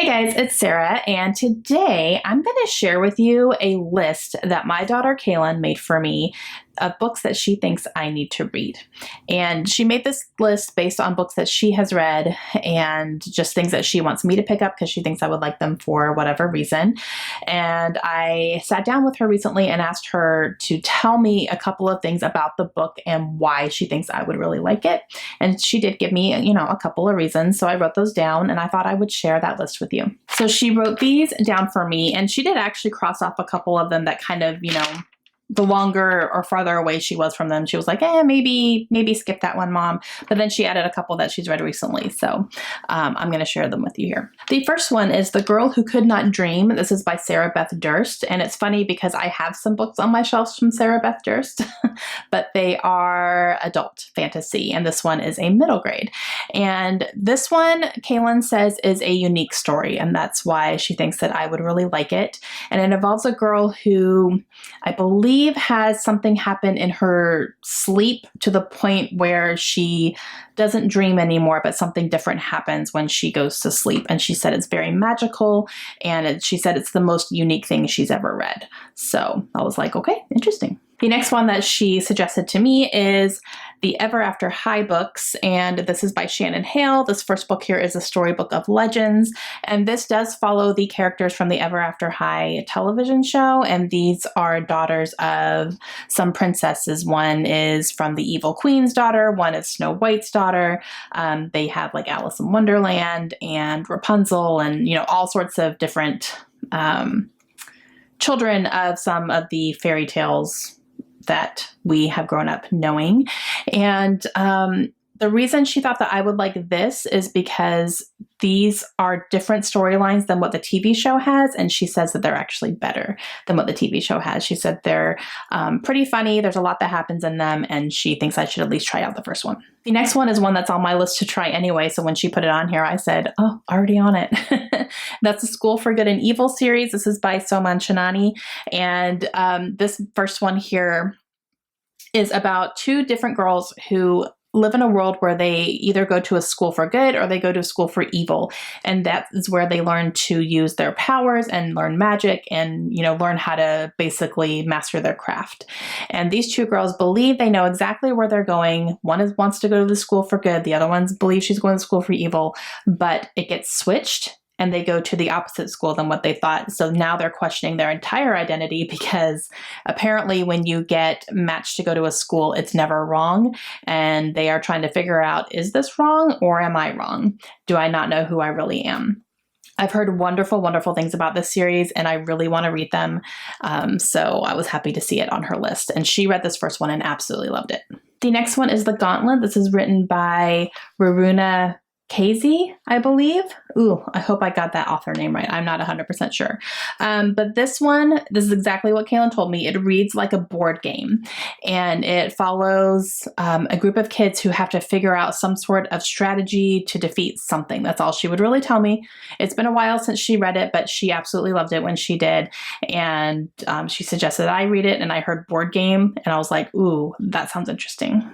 guys, it's Sarah, and today I'm going to share with you a list that my daughter Caylan made for me of books that she thinks I need to read. And she made this list based on books that she has read and just things that she wants me to pick up because she thinks I would like them for whatever reason. And I sat down with her recently and asked her to tell me a couple of things about the book and why she thinks I would really like it. And she did give me, a couple of reasons. So I wrote those down and I thought I would share that list with you. So she wrote these down for me, and she did actually cross off a couple of them that kind of, the longer or farther away she was from them, she was like, maybe skip that one, Mom. But then she added a couple that she's read recently. So I'm going to share them with you here. The first one is The Girl Who Could Not Dream. This is by Sarah Beth Durst. And it's funny because I have some books on my shelves from Sarah Beth Durst, but they are adult fantasy. And this one is a middle grade. And this one, Caylan says, is a unique story. And that's why she thinks that I would really like it. And it involves a girl who, I believe, has something happen in her sleep to the point where she doesn't dream anymore, but something different happens when she goes to sleep. And she said it's very magical, and she said it's the most unique thing she's ever read. So I was like, okay, interesting. The next one that she suggested to me is the Ever After High books, and this is by Shannon Hale. This first book here is a storybook of legends, and this does follow the characters from the Ever After High television show, and these are daughters of some princesses. One is from the Evil Queen's daughter, one is Snow White's daughter. They have like Alice in Wonderland and Rapunzel and, all sorts of different children of some of the fairy tales that we have grown up knowing. And the reason she thought that I would like this is because these are different storylines than what the TV show has. And she says that they're actually better than what the TV show has. She said they're pretty funny. There's a lot that happens in them. And she thinks I should at least try out the first one. The next one is one that's on my list to try anyway. So when she put it on here, I said, oh, already on it. That's the School for Good and Evil series. This is by Soman Chinani. And this first one here is about two different girls who live in a world where they either go to a school for good or they go to a school for evil. And that is where they learn to use their powers and learn magic and, learn how to basically master their craft. And these two girls believe they know exactly where they're going. One wants to go to the school for good. The other ones believe she's going to school for evil, but it gets switched and they go to the opposite school than what they thought. So now they're questioning their entire identity because apparently when you get matched to go to a school, it's never wrong. And they are trying to figure out, is this wrong or am I wrong? Do I not know who I really am? I've heard wonderful, wonderful things about this series and I really want to read them. So I was happy to see it on her list. And she read this first one and absolutely loved it. The next one is The Gauntlet. This is written by Raruna Casey, I believe. Ooh, I hope I got that author name right. I'm not 100% sure. But this is exactly what Caylan told me. It reads like a board game, and it follows a group of kids who have to figure out some sort of strategy to defeat something. That's all she would really tell me. It's been a while since she read it, but she absolutely loved it when she did. And she suggested I read it, and I heard board game, and I was like, ooh, that sounds interesting.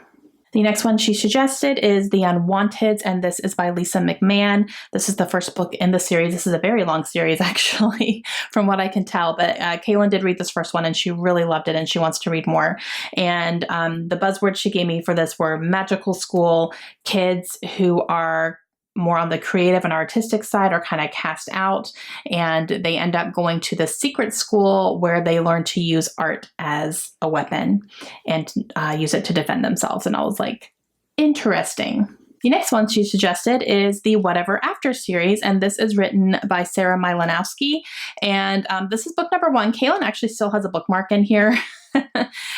The next one she suggested is The Unwanteds, and this is by Lisa McMahon. This is the first book in the series. This is a very long series, actually, from what I can tell. But Caylan did read this first one, and she really loved it, and she wants to read more. And the buzzwords she gave me for this were magical school, kids who are more on the creative and artistic side are kind of cast out, and they end up going to the secret school where they learn to use art as a weapon and use it to defend themselves. And I was like, interesting. The next one she suggested is the Whatever After series, and this is written by Sarah Milanowski. And this is book number 1. Caylan actually still has a bookmark in here.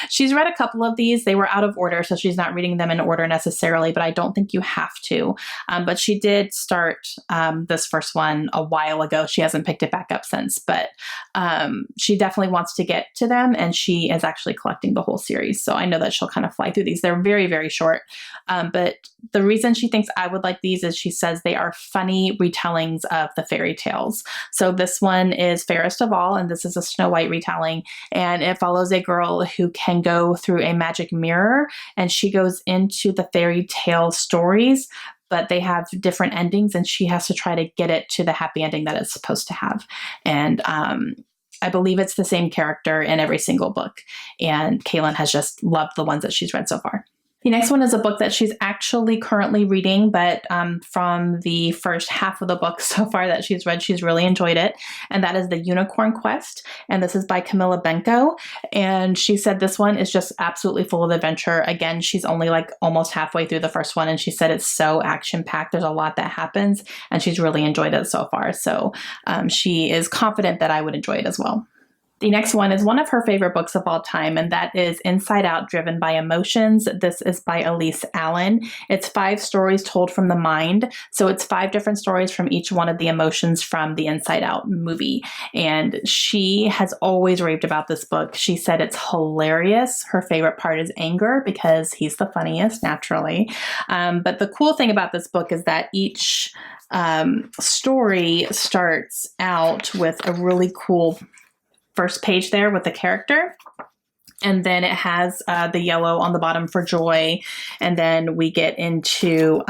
She's read a couple of these. They were out of order, so she's not reading them in order necessarily, but I don't think you have to. But she did start this first one a while ago. She hasn't picked it back up since, but she definitely wants to get to them, and she is actually collecting the whole series. So I know that she'll kind of fly through these. They're very, very short. But the reason she thinks I would like these is she says they are funny retellings of the fairy tales. So this one is Fairest of All, and this is a Snow White retelling, and it follows a girl who can go through a magic mirror, and she goes into the fairy tale stories, but they have different endings, and she has to try to get it to the happy ending that it's supposed to have. And I believe it's the same character in every single book. And Caylan has just loved the ones that she's read so far. The next one is a book that she's actually currently reading, but from the first half of the book so far that she's read, she's really enjoyed it. And that is The Unicorn Quest. And this is by Camilla Benko. And she said this one is just absolutely full of adventure. Again, she's only like almost halfway through the first one. And she said it's so action-packed. There's a lot that happens. And she's really enjoyed it so far. So she is confident that I would enjoy it as well. The next one is one of her favorite books of all time, and that is Inside Out, Driven by Emotions. This is by Elise Allen. It's 5 stories told from the mind. So it's 5 different stories from each one of the emotions from the Inside Out movie. And she has always raved about this book. She said it's hilarious. Her favorite part is anger because he's the funniest, naturally. But the cool thing about this book is that each story starts out with a really cool first page there with the character. And then it has the yellow on the bottom for joy. And then we get into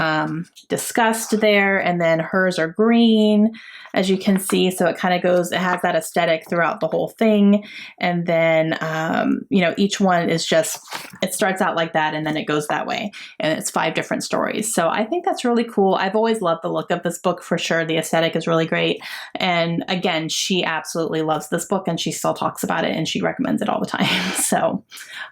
disgust there. And then hers are green, as you can see. So it kind of goes, it has that aesthetic throughout the whole thing. And then, each one is just, it starts out like that and then it goes that way. And it's 5 different stories. So I think that's really cool. I've always loved the look of this book for sure. The aesthetic is really great. And again, she absolutely loves this book and she still talks about it and she recommends it all the time. So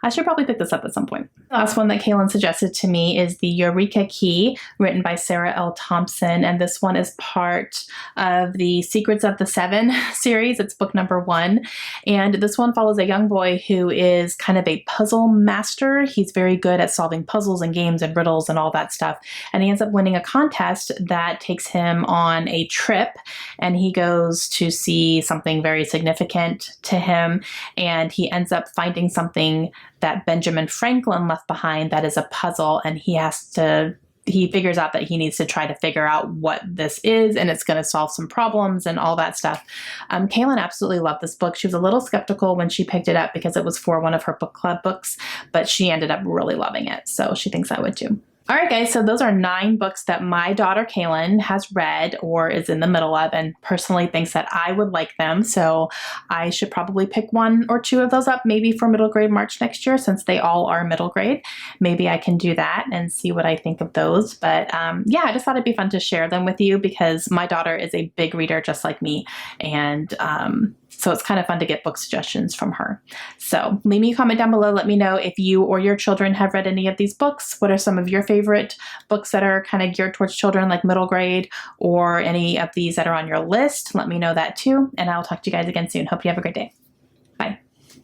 I should probably pick this up at some point. The last one that Caylan suggested to me is the Eureka Key, written by Sarah L. Thompson. And this one is part of the Secrets of the Seven series. It's book number 1. And this one follows a young boy who is kind of a puzzle master. He's very good at solving puzzles and games and riddles and all that stuff. And he ends up winning a contest that takes him on a trip. And he goes to see something very significant to him. And he ends up finding something that Benjamin Franklin left behind that is a puzzle. And he figures out that he needs to try to figure out what this is, and it's going to solve some problems and all that stuff. Caylan absolutely loved this book. She was a little skeptical when she picked it up because it was for one of her book club books, but she ended up really loving it. So she thinks I would too. All right, guys, so those are 9 books that my daughter Caylan has read or is in the middle of and personally thinks that I would like them. So I should probably pick 1 or 2 of those up, maybe for middle grade March next year, since they all are middle grade. Maybe I can do that and see what I think of those. But yeah, I just thought it'd be fun to share them with you because my daughter is a big reader just like me. And so it's kind of fun to get book suggestions from her. So leave me a comment down below. Let me know if you or your children have read any of these books. What are some of your favorite books that are kind of geared towards children, like middle grade, or any of these that are on your list? Let me know that too. And I'll talk to you guys again soon. Hope you have a great day.